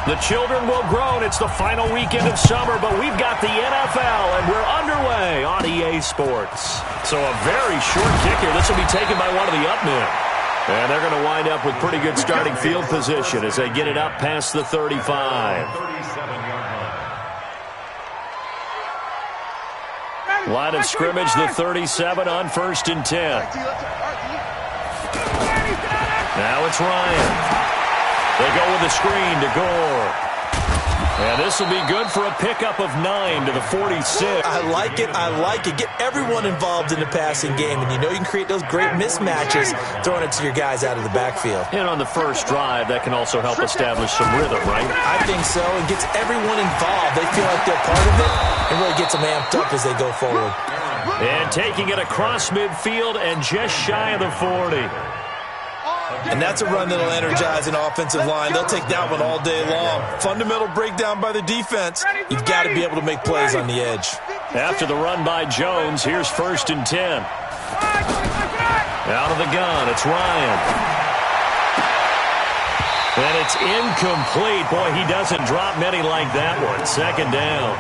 The children will groan. It's the final weekend of summer, but we've got the NFL, and we're underway on EA Sports. So a very short kick here. This will be taken by one of the up men. And they're going to wind up with pretty good starting field position as they get it up past the 35. Line of scrimmage, the 37 on 1st and 10. Now it's Ryan. They go with the screen to Gore. And this will be good for a pickup of 9 to the 46. I like it. I like it. Get everyone involved in the passing game. And you know you can create those great mismatches throwing it to your guys out of the backfield. And on the first drive, that can also help establish some rhythm, right? I think so. It gets everyone involved. They feel like they're part of it. It really gets them amped up as they go forward. And taking it across midfield and just shy of the 40. And that's a run that'll energize an offensive line. They'll take that one all day long. Fundamental breakdown by the defense. You've got to be able to make plays on the edge. After the run by Jones, here's 1st and 10. Out of the gun, it's Ryan. And it's incomplete. Boy, he doesn't drop many like that one. 2nd down.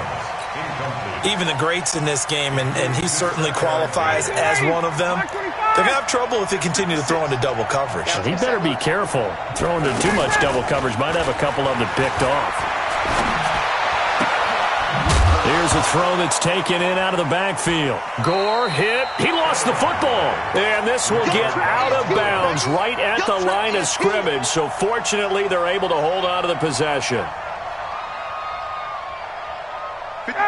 Even the greats in this game, and he certainly qualifies as one of them, they're going to have trouble if they continue to throw into double coverage. He better be careful. Throwing into too much double coverage might have a couple of them picked off. Here's a throw that's taken in out of the backfield. Gore hit. He lost the football. And this will get out of bounds right at the line of scrimmage. So fortunately, they're able to hold on to the possession.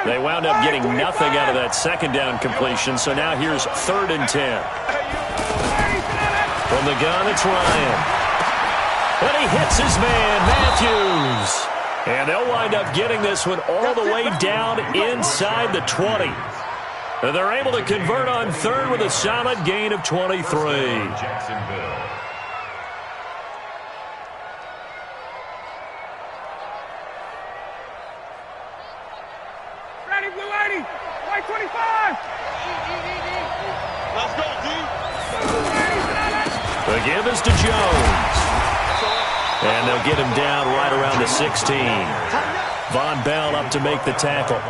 They wound up getting nothing out of that 2nd down completion, so now here's 3rd and 10. From the gun, it's Ryan. And he hits his man, Matthews. And they'll wind up getting this one all the way down inside the 20. And they're able to convert on 3rd with a solid gain of 23. White 25. Let's go, D. The give is to Jones. And they'll get him down right around the 16. Von Bell up to make the tackle.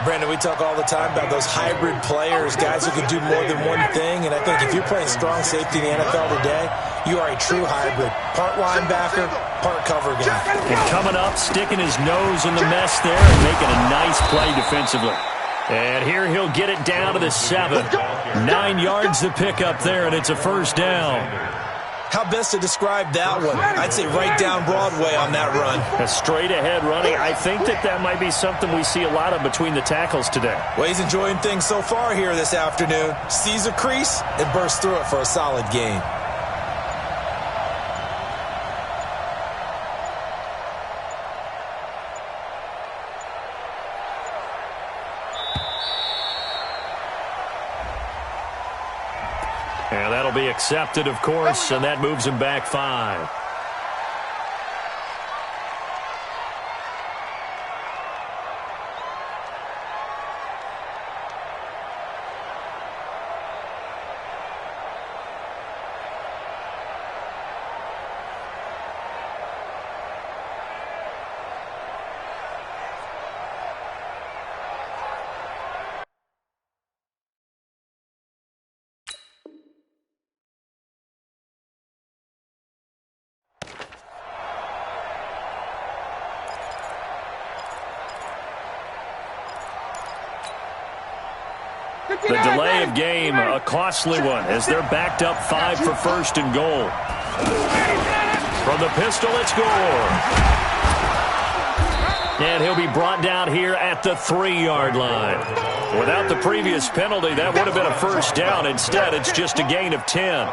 Brandon, we talk all the time about those hybrid players, guys who can do more than one thing. And I think if you're playing strong safety in the NFL today, you are a true hybrid. Part linebacker, part cover guy. And coming up, sticking his nose in the mess there and making a nice play defensively. And here he'll get it down to the 7. 9 yards to pick up there, and it's a 1st down. How best to describe that one? I'd say right down Broadway on that run. A straight-ahead running. I think that might be something we see a lot of between the tackles today. Well, he's enjoying things so far here this afternoon. Sees a crease and bursts through it for a solid gain. And that'll be accepted, of course, and that moves him back 5. The delay of game, a costly one, as they're backed up 5 for 1st and goal. From the pistol, it's Gore. And he'll be brought down here at the 3-yard line. Without the previous penalty, that would have been a 1st down. Instead, it's just a gain of 10.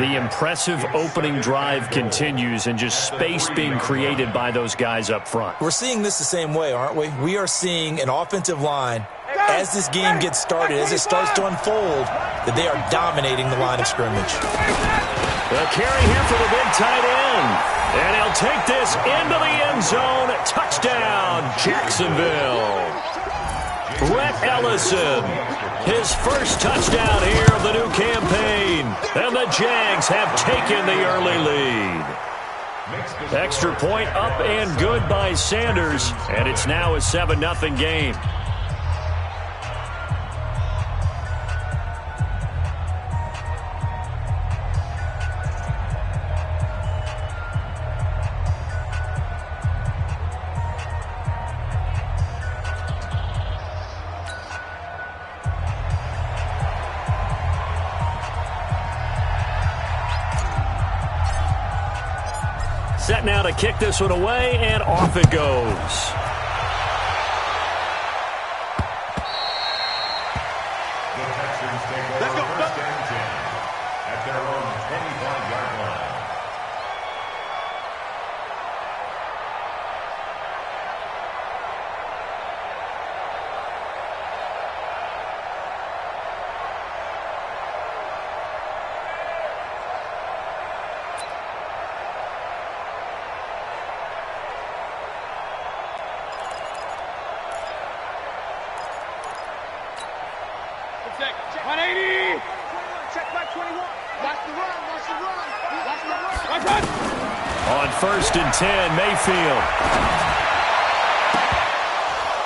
The impressive opening drive continues, and just space being created by those guys up front. We're seeing this the same way, aren't we? We are seeing an offensive line, as this game gets started, as it starts to unfold, that they are dominating the line of scrimmage. The carry here for the big tight end. And he'll take this into the end zone. Touchdown, Jacksonville. Rhett Ellison, his first touchdown here of the new campaign. And the Jags have taken the early lead. Extra point up and good by Sanders, and it's now a 7-0 game. Set now to kick this one away, and off it goes. Let's go. First and 10 at their own 25-yard line. Check 180. Check back 21. Watch the run. Watch the run. Watch the run. Watch the run. On first and 10, Mayfield.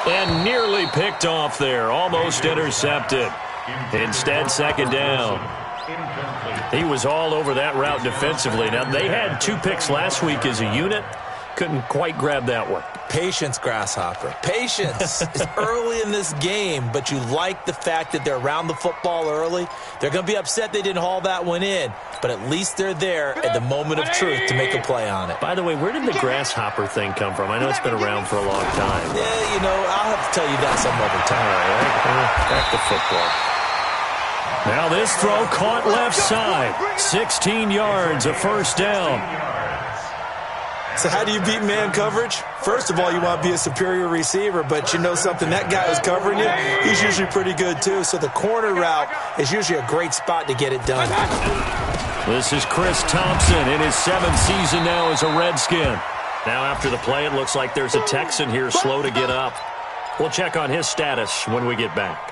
And nearly picked off there. Almost intercepted. Instead, second down. He was all over that route defensively. Now, they had 2 picks last week as a unit. Couldn't quite grab that one. Patience, Grasshopper. Patience. It's early in this game, but you like the fact that they're around the football early. They're going to be upset they didn't haul that one in, but at least they're there at the moment of truth to make a play on it. By the way, where did the grasshopper thing come from? I know it's been around for a long time. Yeah, you know, I'll have to tell you that some other time. All right, back to football. Now this throw caught left side. 16 yards, a first down. So how do you beat man coverage? First of all, you want to be a superior receiver, but you know something, that guy who's covering you, he's usually pretty good too. So the corner route is usually a great spot to get it done. This is Chris Thompson in his 7th season now as a Redskin. Now after the play, it looks like there's a Texan here slow to get up. We'll check on his status when we get back.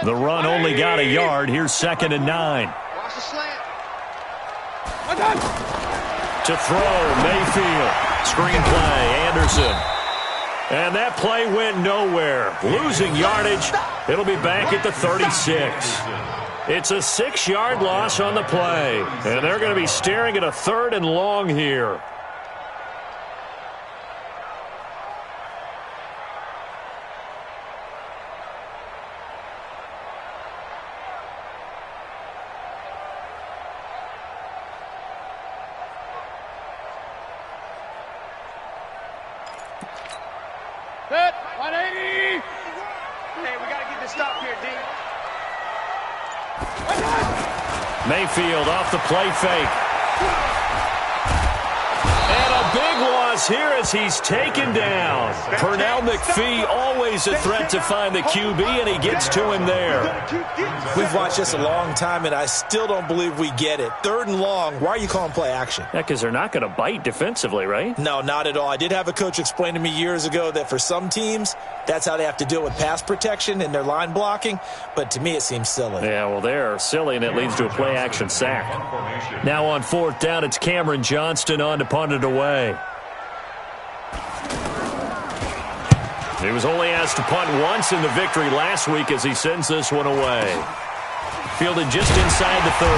The run only got a yard. Here's 2nd and 9. Watch the slant. To throw, Mayfield. Screenplay, Anderson. And that play went nowhere. Losing yardage. It'll be back at the 36. It's a 6-yard loss on the play. And they're going to be staring at a 3rd and long here. Set. 180. Hey, we got to get this stop here, D. Mayfield off the play fake. And a big loss here as he's taken down. Pernell McPhee always a threat to find the QB, and he gets to him there. We've watched this a long time, and I still don't believe we get it. 3rd and long, why are you calling play action? Yeah, because they're not going to bite defensively, right? No, not at all. I did have a coach explain to me years ago that for some teams, that's how they have to deal with pass protection and their line blocking, but to me it seems silly. Yeah, well, they're silly, and it leads to a play-action sack. Now on 4th down, it's Cameron Johnston on to punt it away. He was only asked to punt once in the victory last week as he sends this one away. Fielded just inside the 30.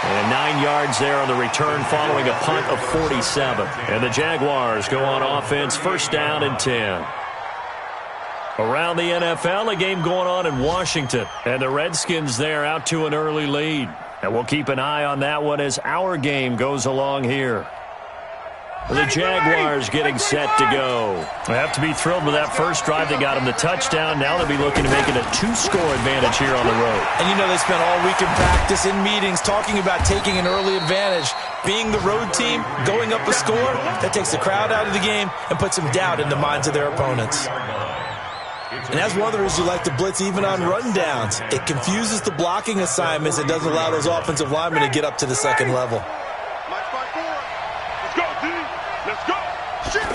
And 9 yards there on the return following a punt of 47. And the Jaguars go on offense, 1st down and 10. Around the NFL, a game going on in Washington. And the Redskins there out to an early lead. And we'll keep an eye on that one as our game goes along here. The Jaguars getting set to go. They have to be thrilled with that first drive that got them the touchdown. Now they'll be looking to make it a 2-score advantage here on the road. And you know they spent all week in practice, in meetings, talking about taking an early advantage. Being the road team, going up a score, that takes the crowd out of the game and puts some doubt in the minds of their opponents. And that's one of the reasons you like to blitz even on rundowns. It confuses the blocking assignments and doesn't allow those offensive linemen to get up to the second level. Let's go, D. Let's go. Shoot.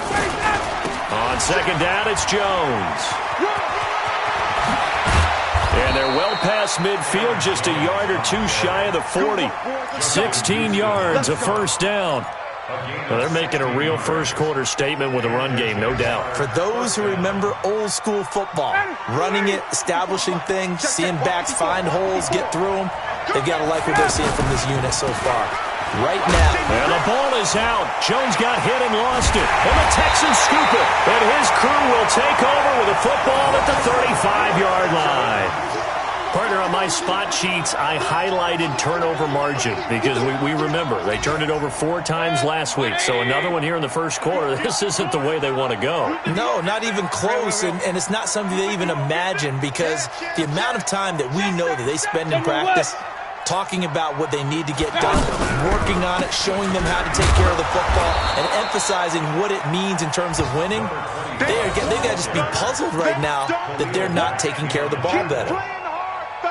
On second down, it's Jones. And they're well past midfield, just a yard or two shy of the 40. 16 yards, a first down. Well, they're making a real first-quarter statement with a run game, no doubt. For those who remember old-school football, running it, establishing things, seeing backs find holes, get through them, they've got to like what they're seeing from this unit so far. Right now. And the ball is out. Jones got hit and lost it. And the Texans scoop it. And his crew will take over with a football at the 35-yard line. Partner, on my spot sheets, I highlighted turnover margin because we remember they turned it over 4 times last week. So another one here in the first quarter. This isn't the way they want to go. No, not even close, and it's not something they even imagine because the amount of time that we know that they spend in practice talking about what they need to get done, working on it, showing them how to take care of the football, and emphasizing what it means in terms of winning, they've got to just be puzzled right now that they're not taking care of the ball better.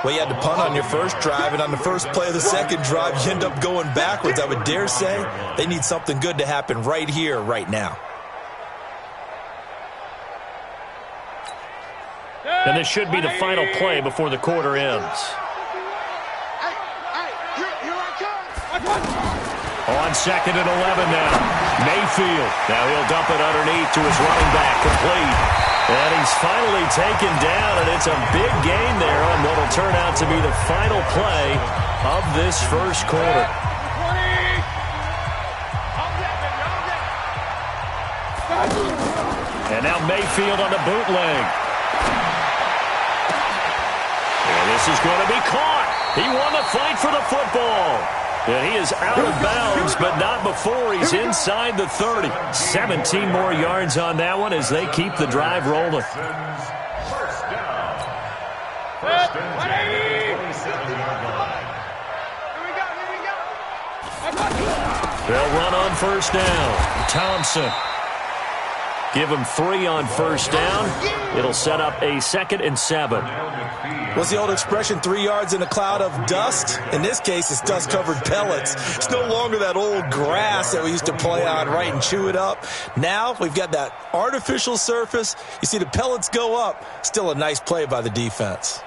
Well, you had to punt on your first drive, and on the first play of the second drive, you end up going backwards. I would dare say they need something good to happen right here, right now. And this should be the final play before the quarter ends. On second and 11 now. Mayfield. Now he'll dump it underneath to his running back, complete. And he's finally taken down, and it's a big gain there on what will turn out to be the final play of this first quarter. And now Mayfield on the bootleg. And this is going to be caught. He won the fight for the football. And he is out of bounds, but not before he's inside the 30. 17 more yards on that one as they keep the drive rolling. They'll run on first down. Thompson. Give him 3 on first down. It'll set up a 2nd and 7. What's the old expression, 3 yards in a cloud of dust? In this case, it's dust-covered pellets. It's no longer that old grass that we used to play on, right, and chew it up. Now we've got that artificial surface. You see the pellets go up. Still a nice play by the defense.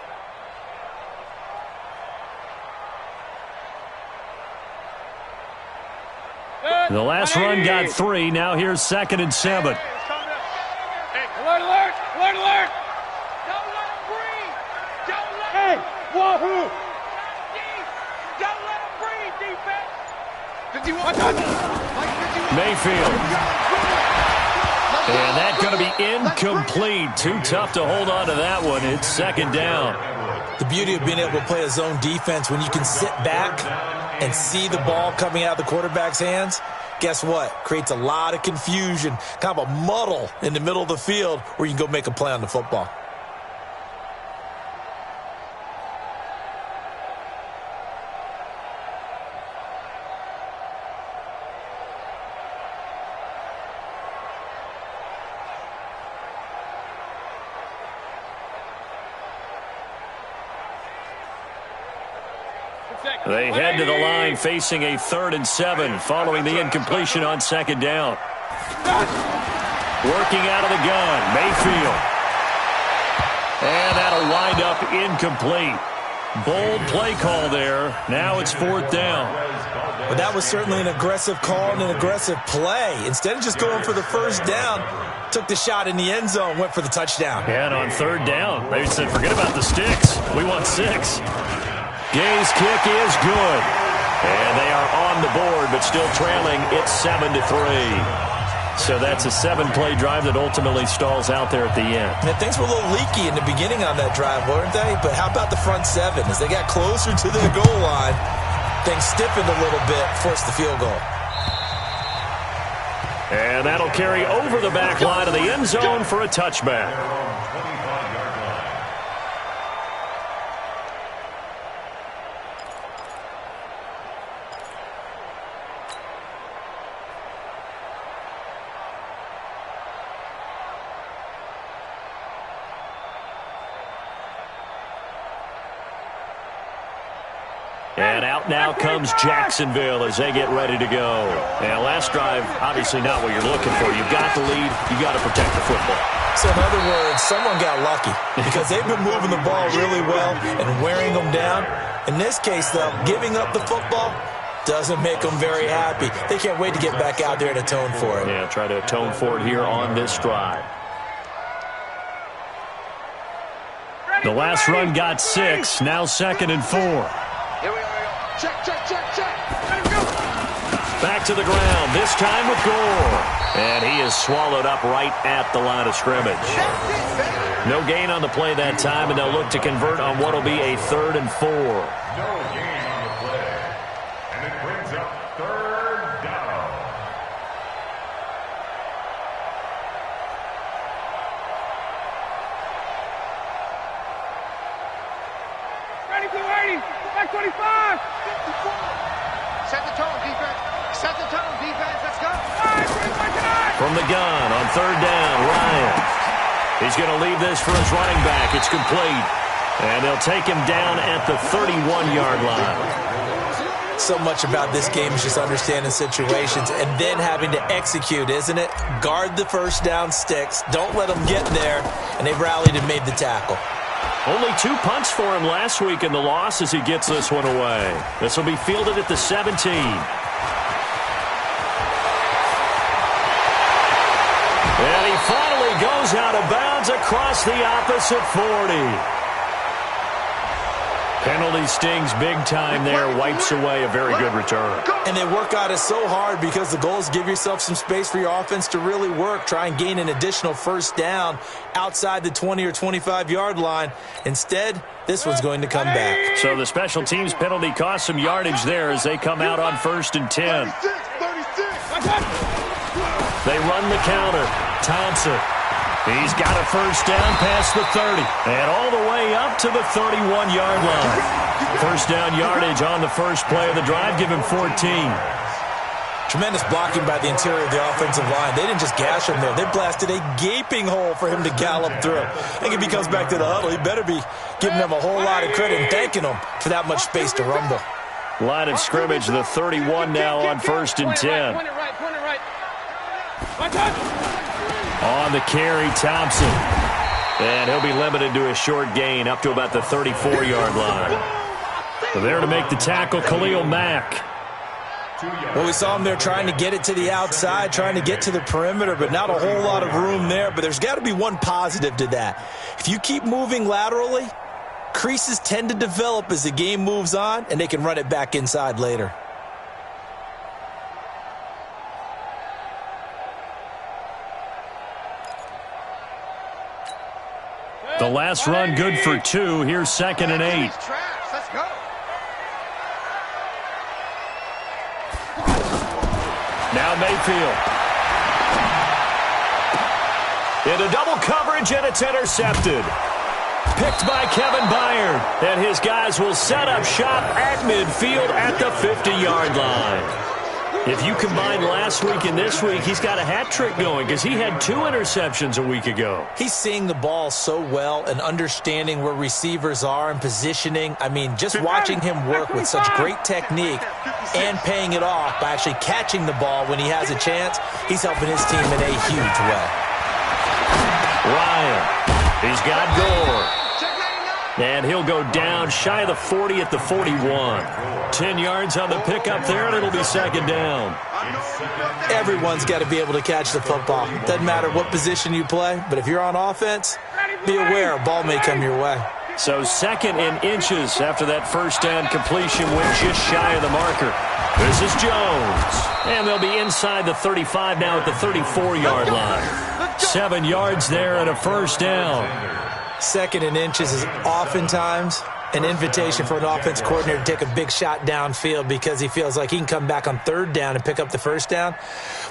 The last run got 3. Now here's 2nd and 7. Alert, alert, alert, alert. Don't let him breathe. Don't let him. Hey, wahoo. Don't let him breathe, defense. 51. Mayfield. And that's going to be incomplete. Too tough to hold on to that one. It's 2nd down. The beauty of being able to play a zone defense when you can sit back and see the ball coming out of the quarterback's hands, guess what? Creates a lot of confusion, kind of a muddle in the middle of the field where you can go make a play on the football. They head to the line facing a 3rd and 7 following the incompletion on 2nd down. Working out of the gun, Mayfield. And that'll wind up incomplete. Bold play call there. Now it's 4th down. But that was certainly an aggressive call and an aggressive play. Instead of just going for the first down, took the shot in the end zone, went for the touchdown. And on 3rd down, they said, forget about the sticks. We want 6. Gay's kick is good. And they are on the board, but still trailing. It's 7-3. So that's a 7-play drive that ultimately stalls out there at the end. And things were a little leaky in the beginning on that drive, weren't they? But how about the front 7? As they got closer to their goal line, things stiffened a little bit, forced the field goal. And that'll carry over the back line of the end zone for a touchback. now comes Jacksonville as they get ready to go. And last drive, obviously not what you're looking for. You've got the lead. You've got to protect the football. So in other words, someone got lucky because they've been moving the ball really well and wearing them down. In this case, though, giving up the football doesn't make them very happy. They can't wait to get back out there and atone for it. Yeah, try to atone for it here on this drive. The last run got 6, now 2nd and 4. Here we are. Check, check, check, check. Let him go. Back to the ground, this time with Gore. And he is swallowed up right at the line of scrimmage. No gain on the play that time, and they'll look to convert on what will be a 3rd and 4. No gain on the play. And it brings up 3rd down. Ready to 80. Back 25. 54. Set the tone, defense. Set the tone, defense. Let's go. From the gun on 3rd down, Ryan. He's going to leave this for his running back. It's complete. And they'll take him down at the 31-yard line. So much about this game is just understanding situations and then having to execute, isn't it? Guard the first down sticks. Don't let them get there. And they've rallied and made the tackle. Only 2 punts for him last week in the loss as he gets this one away. This will be fielded at the 17. And he finally goes out of bounds across the opposite 40. Penalty stings big time there, wipes away a very good return. And they work out it so hard because the goal is give yourself some space for your offense to really work. Try and gain an additional first down outside the 20 or 25-yard line. Instead, this one's going to come back. So the special teams penalty cost some yardage there as they come out on 1st and 10. They run the counter. Thompson. He's got a first down past the 30. And all the way up to the 31-yard line. First down yardage on the first play of the drive. Give him 14. Tremendous blocking by the interior of the offensive line. They didn't just gash him there. They blasted a gaping hole for him to gallop through. I think if he comes back to the huddle, he better be giving them a whole lot of credit and thanking them for that much space to rumble. Line of scrimmage, the 31 now on 1st and 10. Point it right. On the carry, Thompson. And he'll be limited to a short gain up to about the 34-yard line. So there to make the tackle, Khalil Mack. Well, we saw him there trying to get it to the outside, trying to get to the perimeter, but not a whole lot of room there. But there's got to be one positive to that. If you keep moving laterally, creases tend to develop as the game moves on, and they can run it back inside later. The last run good for 2. Here's 2nd and 8. Let's go. Now Mayfield. Into double coverage, and it's intercepted. Picked by Kevin Byard. And his guys will set up shop at midfield at the 50-yard line. If you combine last week and this week, he's got a hat trick going because he had 2 interceptions a week ago. He's seeing the ball so well and understanding where receivers are and positioning. I mean, just watching him work with such great technique and paying it off by actually catching the ball when he has a chance, he's helping his team in a huge way. Ryan, he's got Gore. And he'll go down shy of the 40 at the 41. 10 yards on the pickup there, and it'll be 2nd down. Everyone's got to be able to catch the football. Doesn't matter what position you play, but if you're on offense, be aware a ball may come your way. So 2nd and inches after that first down completion went just shy of the marker. This is Jones. And they'll be inside the 35 now at the 34-yard line. 7 yards there and a first down. 2nd and inches is oftentimes an invitation for an offense coordinator to take a big shot downfield because he feels like he can come back on 3rd down and pick up the first down.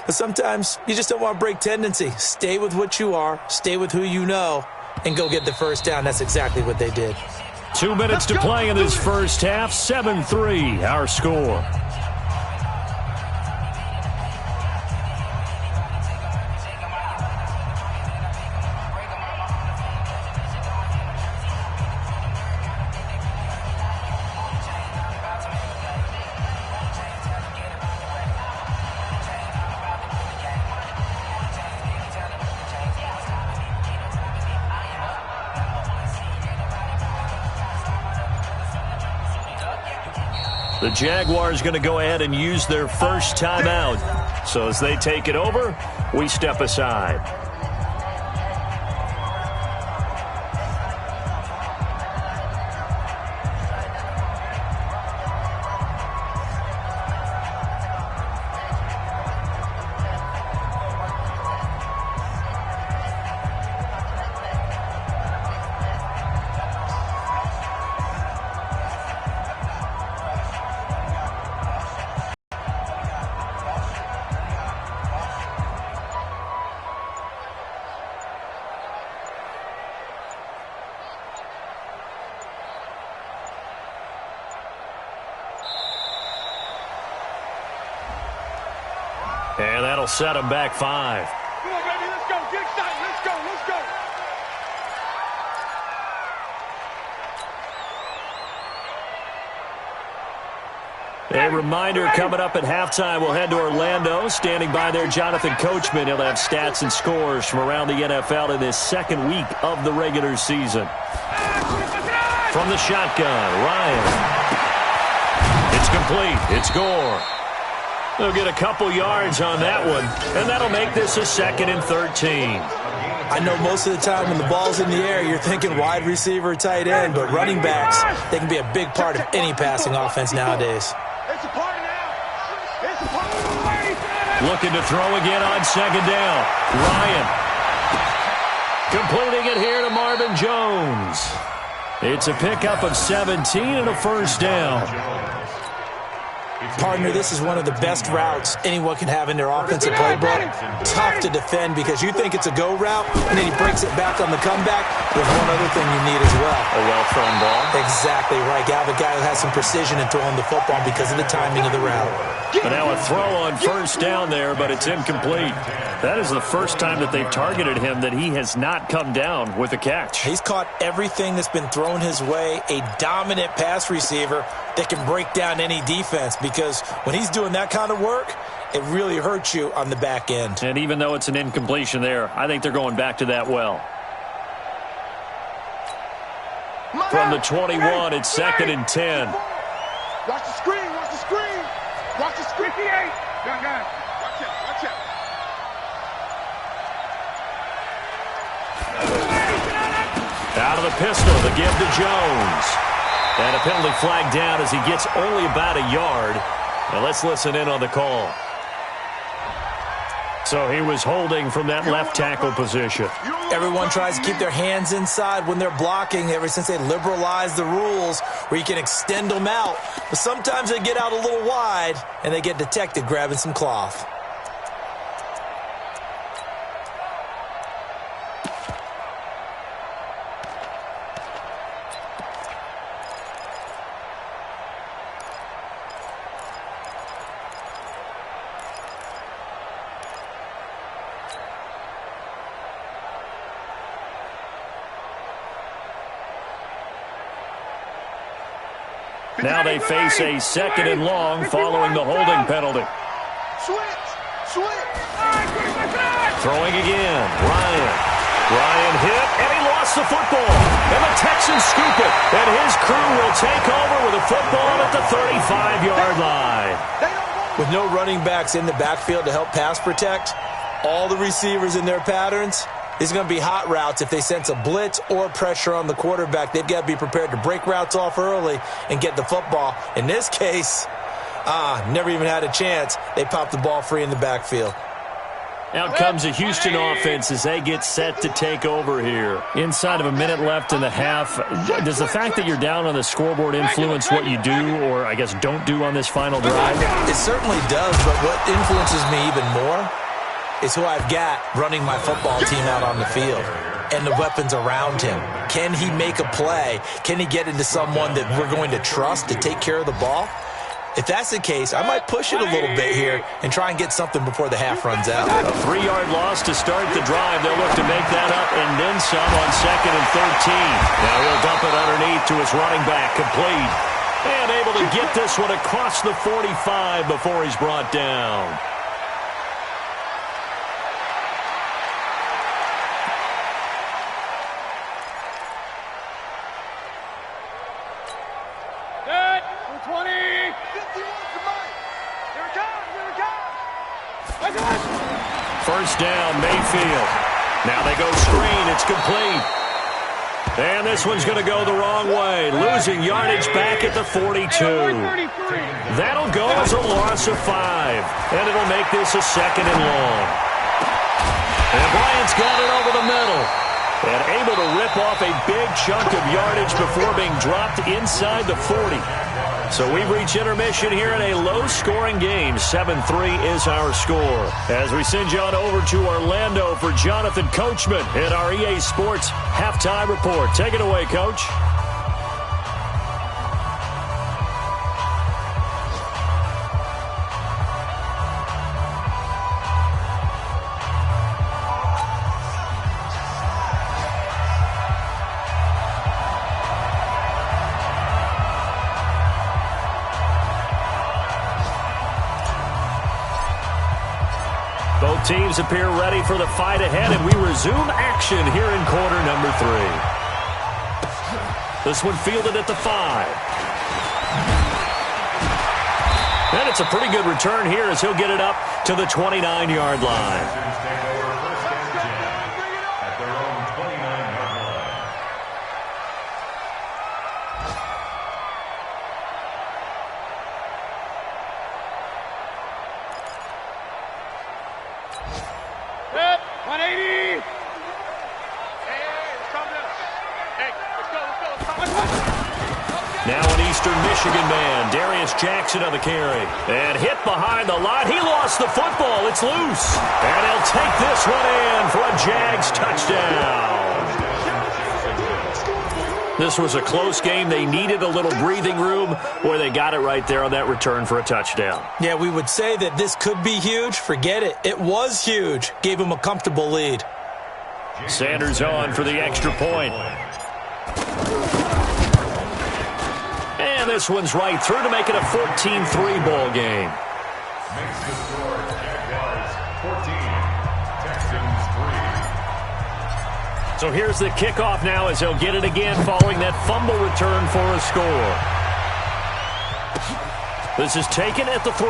But sometimes you just don't want to break tendency. Stay with what you are, stay with who you know, and go get the first down. That's exactly what they did. 2 minutes to play in this first half. 7-3, our score. The Jaguars going to go ahead and use their first timeout. So as they take it over, we step aside. And that'll set them back 5. Come on, baby, let's go. Get excited. Let's go. Let's go. A reminder coming up at halftime, we'll head to Orlando. Standing by there, Jonathan Coachman. He'll have stats and scores from around the NFL in this second week of the regular season. From the shotgun, Ryan. It's complete. It's Gore. They'll get a couple yards on that one, and that'll make this a 2nd and 13. I know most of the time when the ball's in the air, you're thinking wide receiver, tight end, but running backs, they can be a big part of any passing offense nowadays. It's a party now. It's a party. Looking to throw again on 2nd down. Ryan. Completing it here to Marvin Jones. It's a pickup of 17 and a first down. Partner, this is one of the best routes anyone can have in their offensive playbook. Tough to defend because you think it's a go route, and then he breaks it back on the comeback. There's one other thing you need as well. A well-thrown ball. Exactly right. You have a guy who has some precision in throwing the football because of the timing of the route. And now a throw on first down there, but it's incomplete. That is the first time that they've targeted him that he has not come down with a catch. He's caught everything that's been thrown his way. A dominant pass receiver that can break down any defense, because when he's doing that kind of work, it really hurts you on the back end. And even though it's an incompletion there, I think they're going back to that well. From the 21, it's 2nd and 10. Watch the screen. Watch the screen. Watch the screen. 58. Gun. Watch it. Watch it. Out of the pistol, the give to Jones. And a penalty flag down as he gets only about a yard. Now let's listen in on the call. So he was holding from that left tackle position. Everyone tries to keep their hands inside when they're blocking ever since they liberalized the rules where you can extend them out. But sometimes they get out a little wide and they get detected grabbing some cloth. Now they face a 2nd and long following the holding penalty. Switch. Throwing again. Ryan hit, and he lost the football. And the Texans scoop it. And his crew will take over with a football at the 35-yard line. With no running backs in the backfield to help pass protect, all the receivers in their patterns, these are going to be hot routes. If they sense a blitz or pressure on the quarterback, they've got to be prepared to break routes off early and get the football. In this case, never even had a chance. They popped the ball free in the backfield. Out comes the Houston offense as they get set to take over here. Inside of a minute left in the half, does the fact that you're down on the scoreboard influence what you do or, I guess, don't do on this final drive? It certainly does, but what influences me even more is who I've got running my football team out on the field and the weapons around him. Can he make a play? Can he get into someone that we're going to trust to take care of the ball? If that's the case, I might push it a little bit here and try and get something before the half runs out. A 3-yard loss to start the drive. They'll look to make that up and then some on 2nd and 13. Now he'll dump it underneath to his running back, complete. And able to get this one across the 45 before he's brought down. down, Mayfield. Now they go screen. It's complete. And this one's going to go the wrong way, losing yardage back at the 42. That'll go as a loss of 5, and it'll make this a 2nd and long. And Bryant's got it over the middle, and able to rip off a big chunk of yardage before being dropped inside the 40. So we've reached intermission here in a low-scoring game. 7-3 is our score. As we send you on over to Orlando for Jonathan Coachman in our EA Sports Halftime Report. Take it away, Coach. Both teams appear ready for the fight ahead, and we resume action here in quarter number 3. This one fielded at the 5. And it's a pretty good return here as he'll get it up to the 29-yard line. Now an Eastern Michigan man, Darius Jackson on the carry. And hit behind the line. He lost the football. It's loose. And he'll take this one in for a Jags touchdown. This was a close game. They needed a little breathing room. Boy, they got it right there on that return for a touchdown. Yeah, we would say that this could be huge. Forget it. It was huge. Gave him a comfortable lead. Sanders on for the extra point. And this one's right through to make it a 14-3 ball game. Makes the score Jaguars 14, Texans 3. So here's the kickoff now as he'll get it again following that fumble return for a score. This is taken at the 3.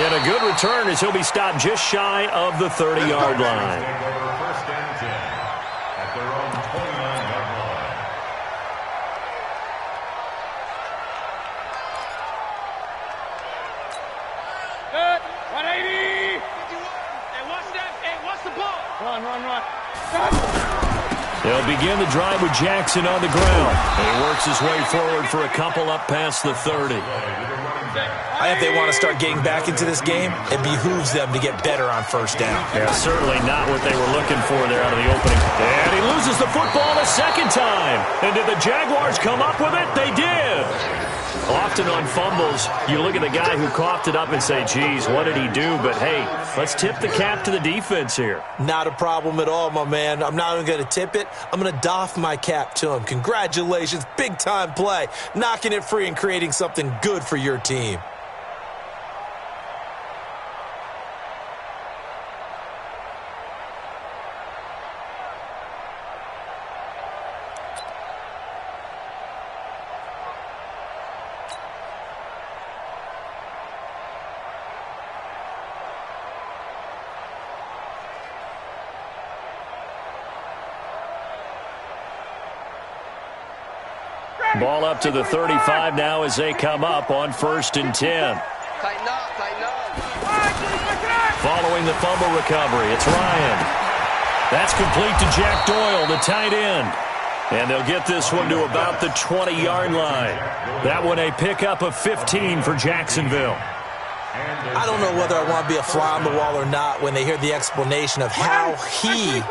And a good return as he'll be stopped just shy of the 30-yard line. First and 10 at their own 29-yard line. Good. 180. Hey, what's that? Hey, what's the ball? Run. They'll begin the drive with Jackson on the ground. And he works his way forward for a couple up past the 30. If they want to start getting back into this game, it behooves them to get better on first down. Yeah, certainly not what they were looking for there out of the opening. And he loses the football a second time. And did the Jaguars come up with it? They did. Often on fumbles, you look at the guy who coughed it up and say, geez, what did he do? But, hey, let's tip the cap to the defense here. Not a problem at all, my man. I'm not even going to tip it. I'm going to doff my cap to him. Congratulations. Big-time play. Knocking it free and creating something good for your team. Ball up to the 35 now as they come up on 1st and 10. Tighten up. Following the fumble recovery, it's Ryan. That's complete to Jack Doyle, the tight end. And they'll get this one to about the 20-yard line. That one a pickup of 15 for Jacksonville. I don't know whether I want to be a fly on the wall or not when they hear the explanation of how he,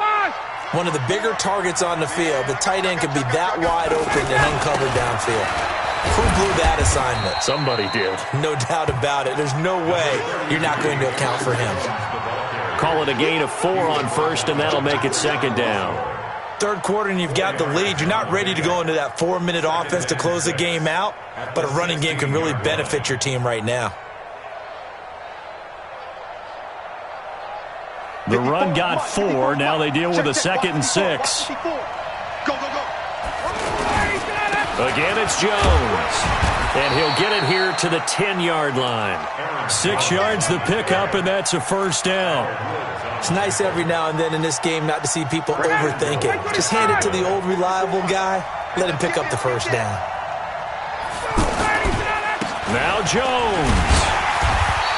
one of the bigger targets on the field, the tight end could be that wide open and uncovered downfield. Who blew that assignment? Somebody did. No doubt about it. There's no way you're not going to account for him. Call it a gain of 4 on 1st, and that'll make it 2nd down. Third quarter and you've got the lead. You're not ready to go into that 4-minute offense to close the game out, but a running game can really benefit your team right now. The run got 4. Now they deal with a 2nd and 6. Go. Again, it's Jones. And he'll get it here to the 10-yard line. 6 yards the pickup, and that's a first down. It's nice every now and then in this game not to see people overthink it. Just hand it to the old reliable guy. Let him pick up the first down. Now Jones.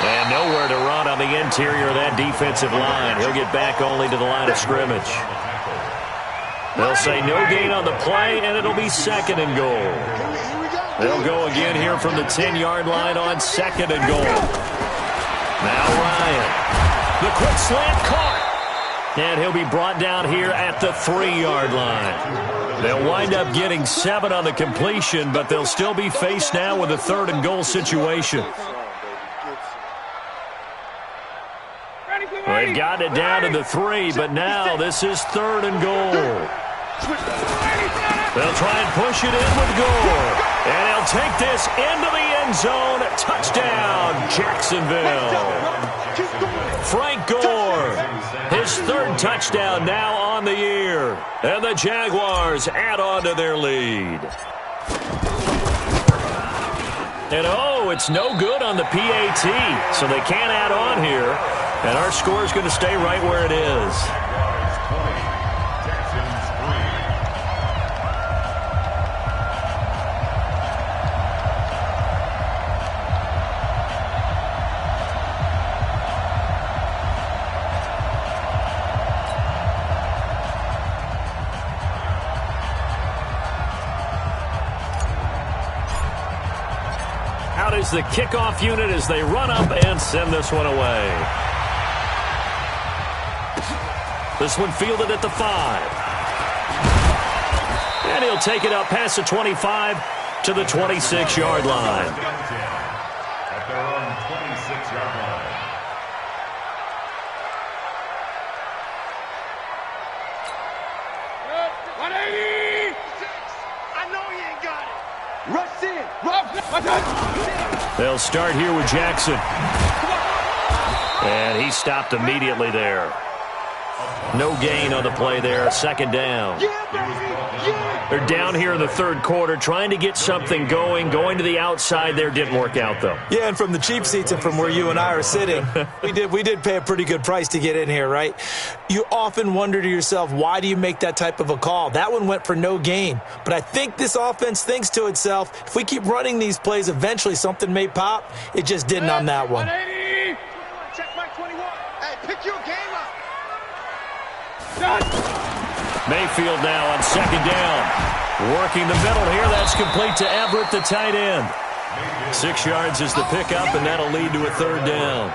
And nowhere to run on the interior of that defensive line. He'll get back only to the line of scrimmage. They'll say no gain on the play, and it'll be 2nd and goal. They'll go again here from the 10-yard line on 2nd and goal. Now Ryan. The quick slant caught. And he'll be brought down here at the 3-yard line. They'll wind up getting 7 on the completion, but they'll still be faced now with a 3rd and goal situation. Well, they've gotten it down to the 3, but now this is 3rd and goal. They'll try and push it in with Gore. And he'll take this into the end zone. Touchdown, Jacksonville. Frank Gore, his 3rd touchdown now on the year. And the Jaguars add on to their lead. And oh, it's no good on the PAT, so they can't add on here. And our score is going to stay right where it is. Out is the kickoff unit as they run up and send this one away. This one fielded at the 5. And he'll take it up past the 25 to the 26-yard line. At their own 26-yard line. I know he ain't got it. Rush in. They'll start here with Jackson. And he stopped immediately there. No gain on the play there. 2nd down. They're down here in the 3rd quarter trying to get something going. Going to the outside there didn't work out, though. Yeah, and from the cheap seats and from where you and I are sitting, we did pay a pretty good price to get in here, right? You often wonder to yourself, why do you make that type of a call? That one went for no gain. But I think this offense thinks to itself, if we keep running these plays, eventually something may pop. It just didn't on that one. Check my 21. Hey, pick your game up. Mayfield now on 2nd down. Working the middle here. That's complete to Everett, the tight end. 6 yards is the pickup, and that'll lead to a 3rd down.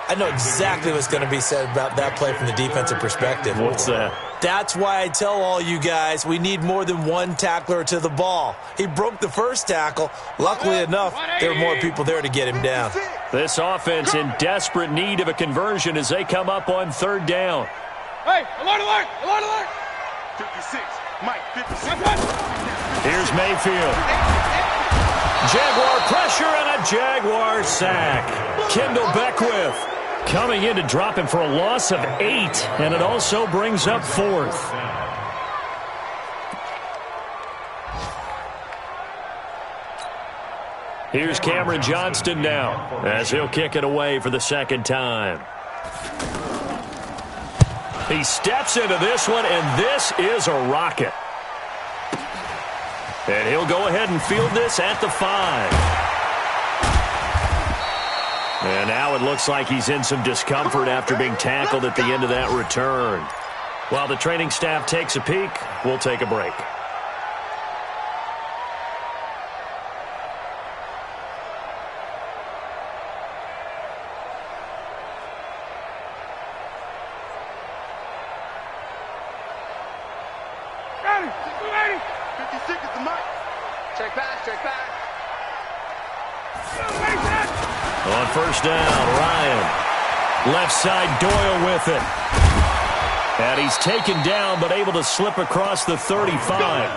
I know exactly what's going to be said about that play from the defensive perspective. What's that? That's why I tell all you guys we need more than one tackler to the ball. He broke the first tackle. Luckily enough, there were more people there to get him down. This offense in desperate need of a conversion as they come up on 3rd down. Hey, alert, alert, alert, alert. 56, Mike, 56. Here's Mayfield. Jaguar pressure and a Jaguar sack. Kendall Beckwith coming in to drop him for a loss of 8, and it also brings up 4th. Here's Cameron Johnston now as he'll kick it away for the 2nd time. He steps into this one, and this is a rocket. And he'll go ahead and field this at the 5. And now it looks like he's in some discomfort after being tackled at the end of that return. While the training staff takes a peek, we'll take a break. On 1st down, Ryan. Left side, Doyle with it. And he's taken down but able to slip across the 35.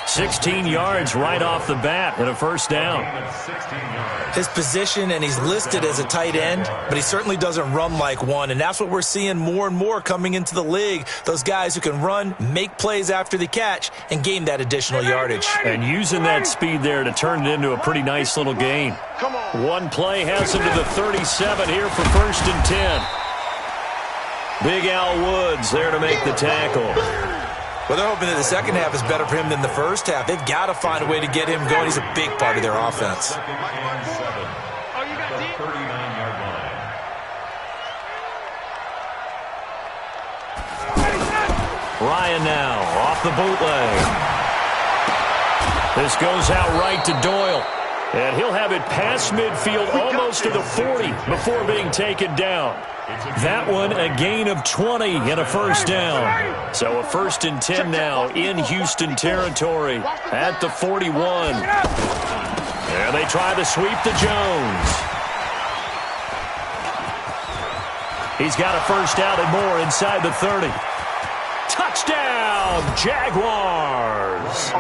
16 yards right off the bat and a first down. His position, and he's listed as a tight end, but he certainly doesn't run like one, and that's what we're seeing more and more coming into the league. Those guys who can run, make plays after the catch, and gain that additional yardage. And using that speed there to turn it into a pretty nice little gain. One play has him to the 37 here for 1st and 10. Big Al Woods there to make the tackle. Well, they're hoping that the second half is better for him than the first half. They've got to find a way to get him going. He's a big part of their offense. Ryan now off the bootleg. This goes out right to Doyle. And he'll have it past midfield almost to the 40 before being taken down. That one a gain of 20 and a first down. So a 1st and 10 now in Houston territory at the 41. And they try to sweep to Jones. He's got a first down and more inside the 30. Touchdown, Jaguars!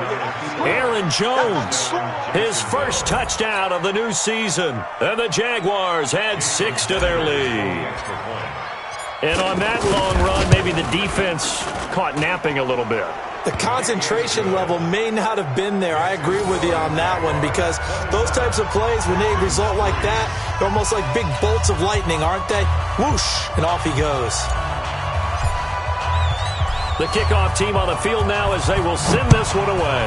Aaron Jones, his first touchdown of the new season. And the Jaguars had 6 to their lead. And on that long run, maybe the defense caught napping a little bit. The concentration level may not have been there. I agree with you on that one, because those types of plays, when they result like that, they're almost like big bolts of lightning, aren't they? Whoosh, and off he goes. The kickoff team on the field now as they will send this one away.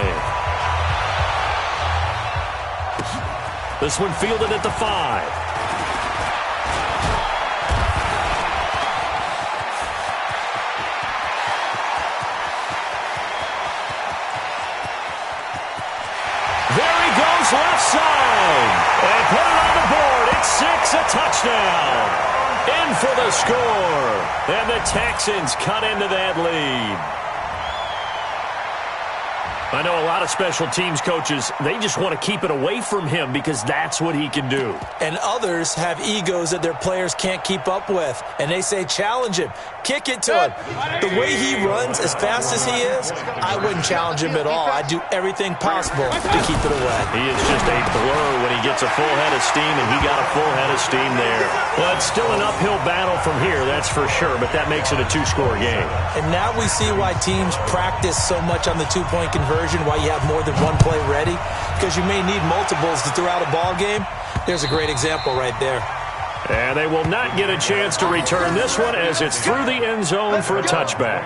This one fielded at the 5. Left side, and put it on the board. It's 6, a touchdown. In for the score, and the Texans cut into that lead. I know a lot of special teams coaches, they just want to keep it away from him because that's what he can do. And others have egos that their players can't keep up with, and they say challenge him, kick it to him. The way he runs, as fast as he is, I wouldn't challenge him at all. I'd do everything possible to keep it away. He is just a blur when he gets a full head of steam, and he got a full head of steam there. Well, it's still an uphill battle from here, that's for sure, but that makes it a 2-score game. And now we see why teams practice so much on the 2-point conversion, why you have more than one play ready, because you may need multiples to throw out a ball game. There's a great example right there. And they will not get a chance to return this one as it's through the end zone for a touchback.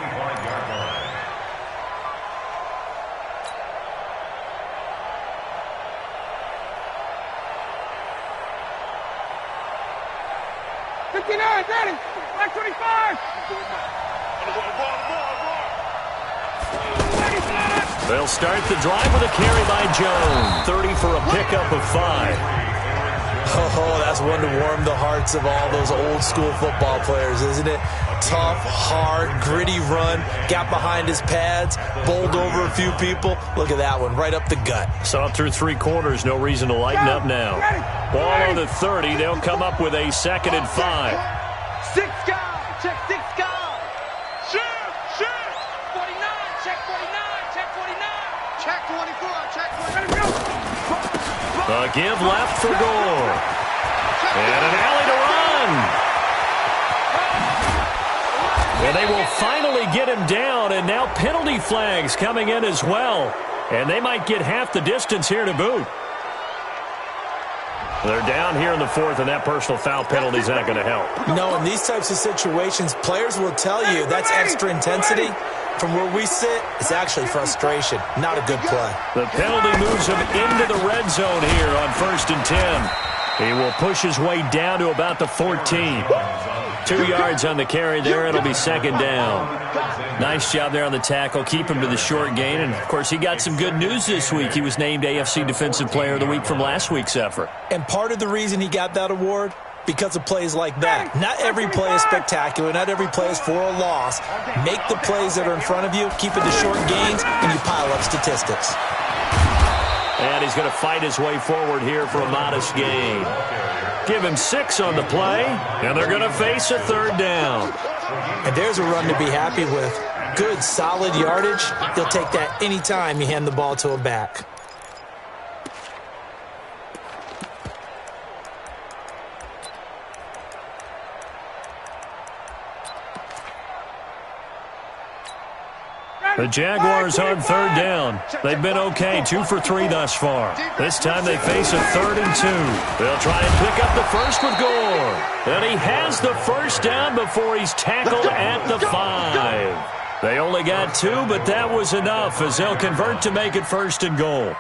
Ready, back 25. They'll start the drive with a carry by Jones. 30 for a pickup of 5. Oh, that's one to warm the hearts of all those old school football players, isn't it? Tough, hard, gritty run, got behind his pads, bowled over a few people. Look at that one, right up the gut. Saw it through 3 quarters, no reason to lighten up now. Ball on the 30, they'll come up with a 2nd and 5. 6 guys, check 6 guys. Shoot. 49, check 49, check 49. Check 24, check 24. A give left for Gore. And an alley to run. And they will finally get him down, and now penalty flags coming in as well. And they might get half the distance here to boot. They're down here in the 4th, and that personal foul penalty is not going to help. No, in these types of situations, players will tell you that's extra intensity. From where we sit, it's actually frustration, not a good play. The penalty moves him into the red zone here on 1st and 10. He will push his way down to about the 14. 2 yards on the carry there. It'll be 2nd down. Nice job there on the tackle. Keep him to the short gain. And, of course, he got some good news this week. He was named AFC Defensive Player of the Week from last week's effort. And part of the reason he got that award, because of plays like that. Not every play is spectacular. Not every play is for a loss. Make the plays that are in front of you, keep it to short gains, and you pile up statistics. And he's going to fight his way forward here for a modest gain. Give him 6 on the play, and they're going to face a 3rd down. And there's a run to be happy with. Good, solid yardage. He'll take that anytime you hand the ball to a back. The Jaguars on third down. They've been okay, 2 for 3 thus far. This time they face a 3rd and 2. They'll try and pick up the first with Gore. And he has the first down before he's tackled at the 5. They only got 2, but that was enough as they'll convert to make it 1st and goal.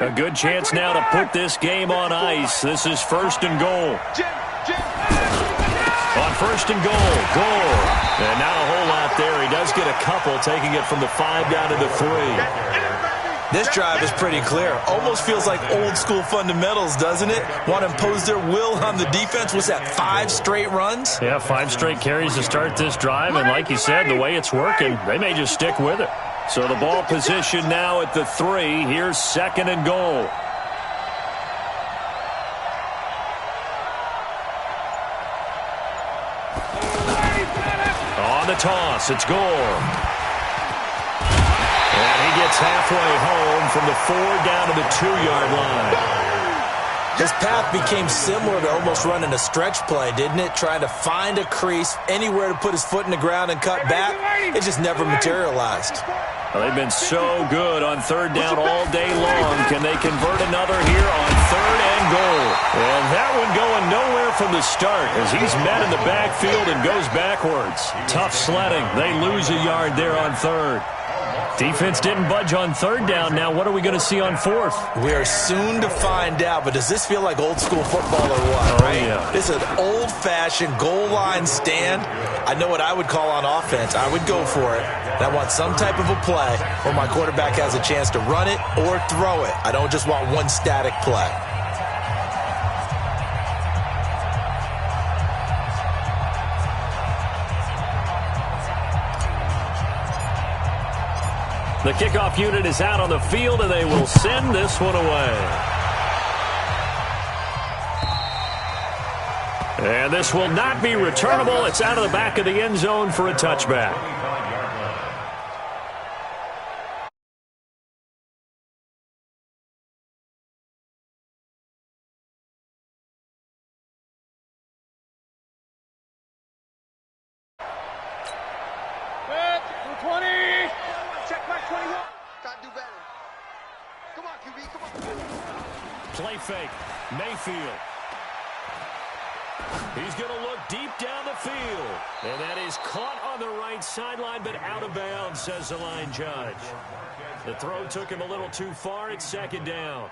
A good chance now to put this game on ice. This is 1st and goal. On 1st and goal, Gore. And not a whole lot there. He does get a couple, taking it from the 5 down to the 3. This drive is pretty clear. Almost feels like old school fundamentals, doesn't it? Want to impose their will on the defense. What's that, 5 straight runs? Yeah, 5 straight carries to start this drive. And like you said, the way it's working, they may just stick with it. So the ball position now at the 3. Here's 2nd and goal. On the toss, it's Gore. And he gets halfway home from the 4 down to the 2-yard line. His path became similar to almost running a stretch play, didn't it? Trying to find a crease, anywhere to put his foot in the ground and cut back. It just never materialized. Well, they've been so good on 3rd down all day long. Can they convert another here on 3rd and goal? And that one going nowhere from the start as he's met in the backfield and goes backwards. Tough sledding. They lose a yard there on 3rd. Defense didn't budge on 3rd down. Now what are we going to see on 4th? We are soon to find out, but does this feel like old school football or what, right? Yeah. This is an old-fashioned goal line stand. I know what I would call on offense. I would go for it. And I want some type of a play where my quarterback has a chance to run it or throw it. I don't just want one static play. The kickoff unit is out on the field, and they will send this one away. And this will not be returnable. It's out of the back of the end zone for a touchback. Play fake. Mayfield. He's going to look deep down the field. And that is caught on the right sideline, but out of bounds, says the line judge. The throw took him a little too far. It's 2nd down.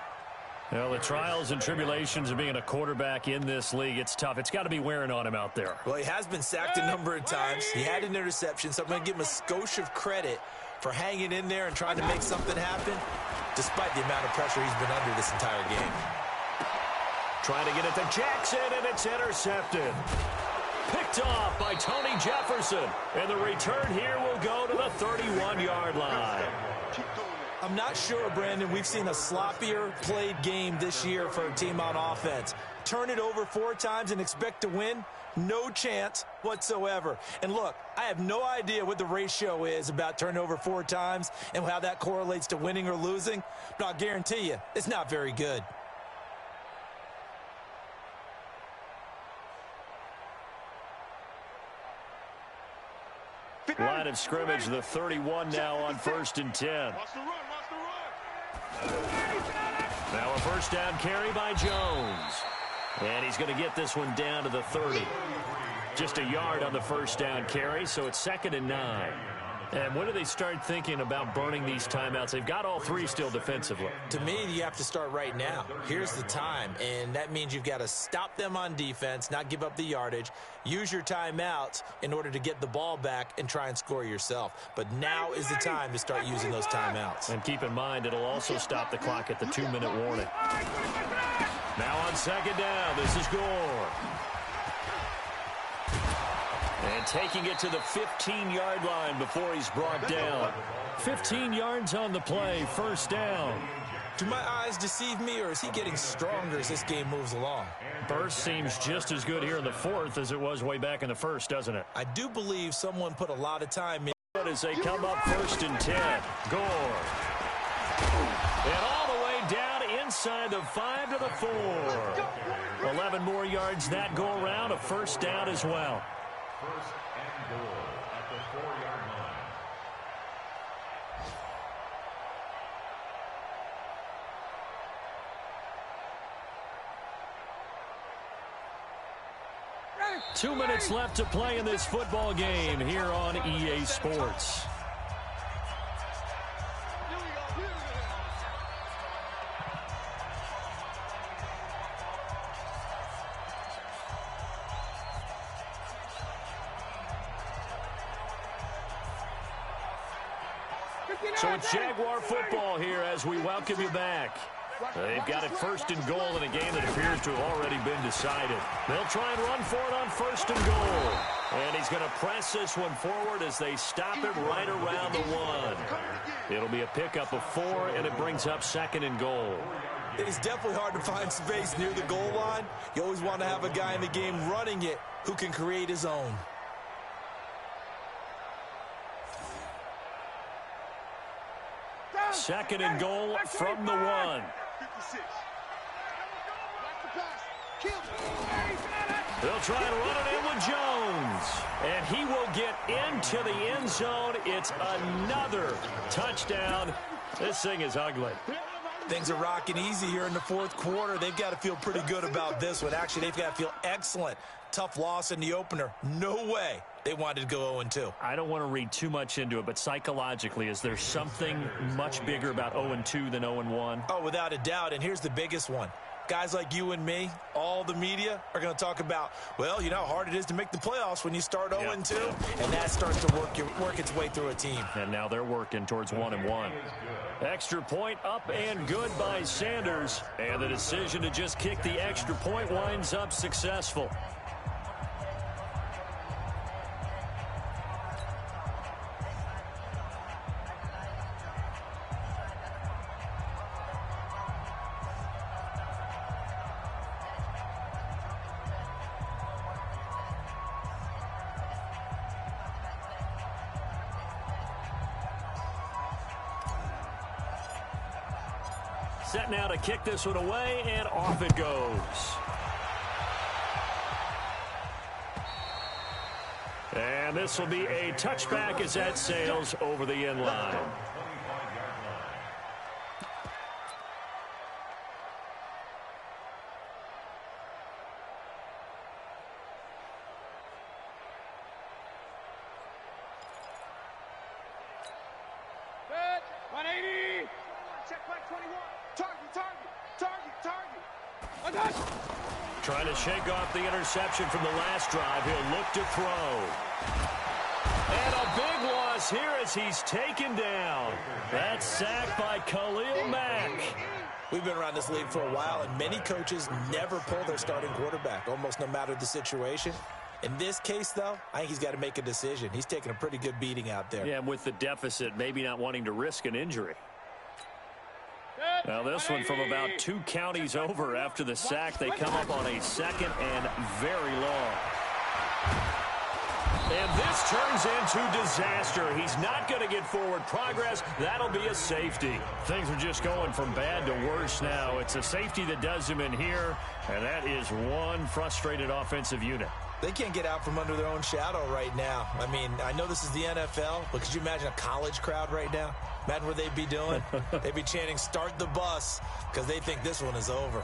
Well, the trials and tribulations of being a quarterback in this league, it's tough. It's got to be wearing on him out there. Well, he has been sacked a number of times. He had an interception, so I'm going to give him a skosh of credit for hanging in there and trying to make something happen, despite the amount of pressure he's been under this entire game. Trying to get it to Jackson, and it's intercepted. Picked off by Tony Jefferson. And the return here will go to the 31-yard line. I'm not sure, Brandon, we've seen a sloppier played game this year for a team on offense. Turn it over 4 times and expect to win? No chance whatsoever. And look, I have no idea what the ratio is about turning over 4 times and how that correlates to winning or losing, but I'll guarantee you, it's not very good. Line of scrimmage, the 31 now on 1st and 10. Now a first down carry by Jones. And he's going to get this one down to the 30. Just a yard on the first down carry, so it's 2nd and 9. And when do they start thinking about burning these timeouts? They've got all 3 still defensively. To me, you have to start right now. Here's the time, and that means you've got to stop them on defense, not give up the yardage, use your timeouts in order to get the ball back and try and score yourself. But now is the time to start using those timeouts. And keep in mind, it'll also stop the clock at the 2-minute warning. Now on second down, this is Gore. And taking it to the 15-yard line before he's brought down. 15 yards on the play, first down. Do my eyes deceive me, or is he getting stronger as this game moves along? Burst seems just as good here in the fourth as it was way back in the first, doesn't it? I do believe someone put a lot of time in. As they come up first and 10. Gore. And all the way down inside the 5 to the 4. 11 more yards that go around, a first down as well. First and goal at the 4-yard line. Two minutes left to play in this football game here on EA Sports. So it's Jaguar football here as we welcome you back. They've got it first and goal in a game that appears to have already been decided. They'll try and run for it on first and goal. And he's going to press this one forward as they stop him right around the 1. It'll be a pickup of 4, and it brings up second and goal. It is definitely hard to find space near the goal line. You always want to have a guy in the game running it who can create his own. Second and goal from the 1. They'll try and run it in with Jones. And he will get into the end zone. It's another touchdown. This thing is ugly. Things are rocking easy here in the fourth quarter. They've got to feel pretty good about this one. Actually, they've got to feel excellent. Tough loss in the opener. No way they wanted to go 0-2. I don't want to read too much into it, but psychologically, is there something much bigger about 0-2 than 0-1? Oh, without a doubt, and here's the biggest one. Guys like you and me, all the media, are going to talk about, well, you know how hard it is to make the playoffs when you start 0-2, and that starts to work its way through a team. And now they're working towards 1-1. Extra point up and good by Sanders, and the decision to just kick the extra point winds up successful. Set now to kick this one away, and off it goes. And this will be a touchback as that sails over the end line. Trying to shake off the interception from the last drive. He'll look to throw. And a big loss here as he's taken down. That's sacked by Khalil Mack. We've been around this league for a while, and many coaches never pull their starting quarterback, almost no matter the situation. In this case, though, I think he's got to make a decision. He's taking a pretty good beating out there. Yeah, and with the deficit, maybe not wanting to risk an injury. Now this one from about 2 counties over after the sack. They come up on a second and very long. And this turns into disaster. He's not going to get forward progress. That'll be a safety. Things are just going from bad to worse now. It's a safety that does him in here, and that is one frustrated offensive unit. They can't get out from under their own shadow right now. I mean, I know this is the NFL, but could you imagine a college crowd right now? Imagine what they'd be doing. They'd be chanting, "Start the bus," because they think this one is over.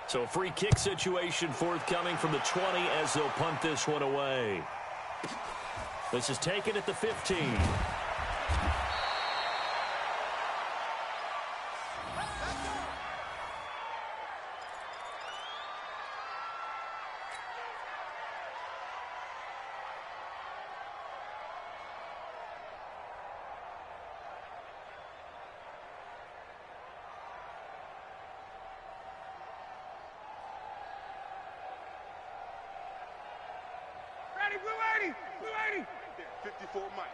So a free kick situation forthcoming from the 20 as they'll punt this one away. This is taken at the 15. 280. 54 Mike.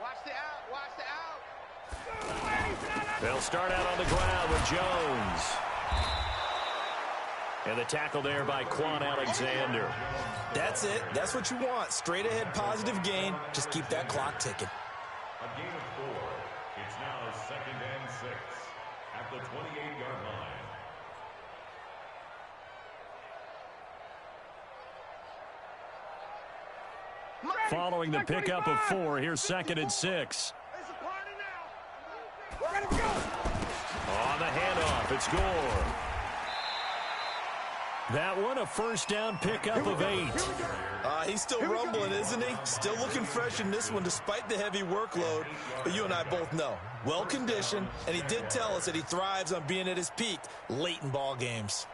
Watch the out. Watch the out. They'll start out on the ground with Jones. And the tackle there by Quan Alexander. That's it. That's what you want. Straight ahead positive gain. Just keep that clock ticking. A gain of 4. It's now 2nd and 6 at the 28-yard line. Following the pickup of 4, here's 2nd and 6. It's a party now. We're ready to go. On the handoff, it's Gore. That one, a first down pickup of 8. He's still rumbling, isn't he? Still looking fresh in this one despite the heavy workload. But you and I both know, well-conditioned, and he did tell us that he thrives on being at his peak late in ball games.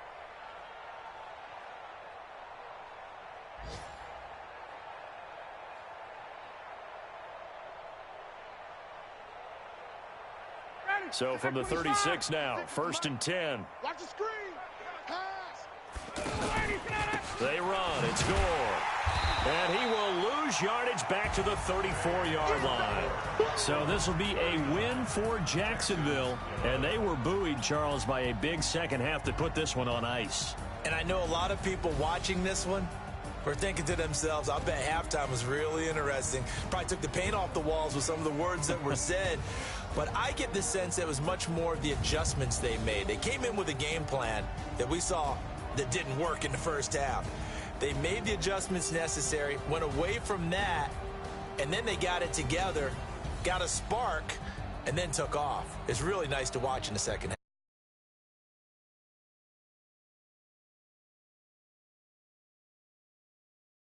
So from the 36 now, 1st and 10. Watch the screen. Pass. They run. It's Gore. And he will lose yardage back to the 34-yard line. So this will be a win for Jacksonville. And they were buoyed, Charles, by a big second half to put this one on ice. And I know a lot of people watching this one were thinking to themselves, I bet halftime was really interesting. Probably took the paint off the walls with some of the words that were said. But I get the sense it was much more of the adjustments they made. They came in with a game plan that we saw that didn't work in the first half. They made the adjustments necessary, went away from that, and then they got it together, got a spark, and then took off. It's really nice to watch in the second half.